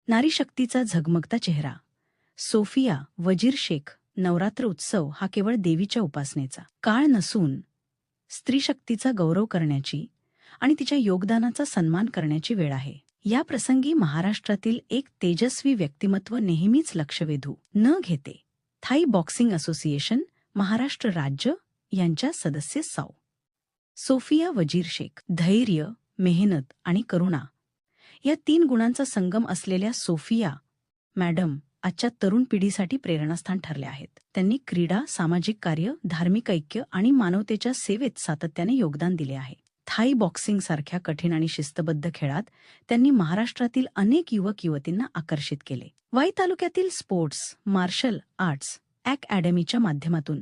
नारीशक्तीचा झगमगता चेहरा. सोफिया वजीर शेख. नवरात्र उत्सव हा केवळ देवीच्या उपासनेचा काळ नसून स्त्रीशक्तीचा गौरव करण्याची आणि तिच्या योगदानाचा सन्मान करण्याची वेळ आहे. या प्रसंगी महाराष्ट्रातील एक तेजस्वी व्यक्तिमत्व नेहमीच लक्ष वेधू न घेते. थाई बॉक्सिंग असोसिएशन महाराष्ट्र राज्य यांच्या सदस्य सौ. सोफिया वजीर शेख. धैर्य, मेहनत आणि करुणा या 3 गुणांचा संगम असलेल्या सोफिया मॅडम आजच्या तरुण पिढीसाठी प्रेरणास्थान ठरल्या आहेत. त्यांनी क्रीडा, सामाजिक कार्य, धार्मिक ऐक्य आणि मानवतेच्या सेवेत सातत्याने योगदान दिले आहे. थाई बॉक्सिंगसारख्या कठीण आणि शिस्तबद्ध खेळात त्यांनी महाराष्ट्रातील अनेक युवक-युवतींना आकर्षित केले. वाई तालुक्यातील स्पोर्ट्स, मार्शल आर्ट्स अकॅडमीच्या माध्यमातून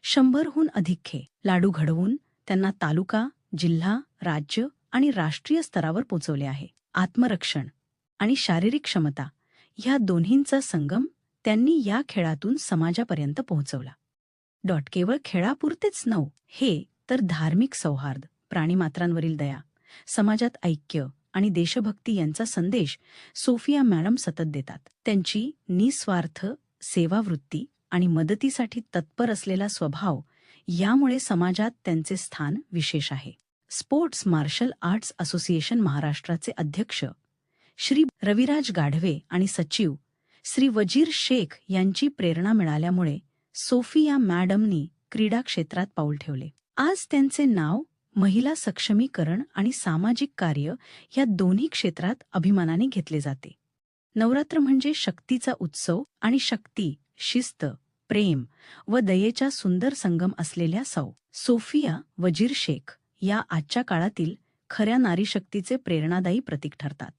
100हून अधिक लाडू घडवून त्यांना तालुका, जिल्हा, राज्य आणि राष्ट्रीय स्तरावर पोहोचवले आहे. आत्मरक्षण आणि शारीरिक क्षमता ह्या दोन्हींचा संगम त्यांनी या खेळातून समाजापर्यंत पोहोचवला. केवळ खेळापुरतेच नव्हे, हे तर धार्मिक सौहार्द, प्राणीमात्रांवरील दया, समाजात ऐक्य आणि देशभक्ती यांचा संदेश सोफिया मॅडम सतत देतात. त्यांची निस्वार्थ सेवावृत्ती आणि मदतीसाठी तत्पर असलेला स्वभाव यामुळे समाजात त्यांचे स्थान विशेष आहे. स्पोर्ट्स मार्शल आर्ट्स असोसिएशन महाराष्ट्राचे अध्यक्ष श्री रविराज गाढवे आणि सचिव श्री वजीर शेख यांची प्रेरणा मिळाल्यामुळे सोफिया मॅडमनी क्रीडा क्षेत्रात पाऊल ठेवले. आज त्यांचे नाव महिला सक्षमीकरण आणि सामाजिक कार्य या दोन्ही क्षेत्रात अभिमानाने घेतले जाते. नवरात्र म्हणजे शक्तीचा उत्सव आणि शक्ती, शिस्त, प्रेम व दयेचा सुंदर संगम असलेल्या सौ. सोफिया वजीर शेख या आजच्या काळातील खऱ्या नारीशक्तीचे प्रेरणादायी प्रतीक ठरतात.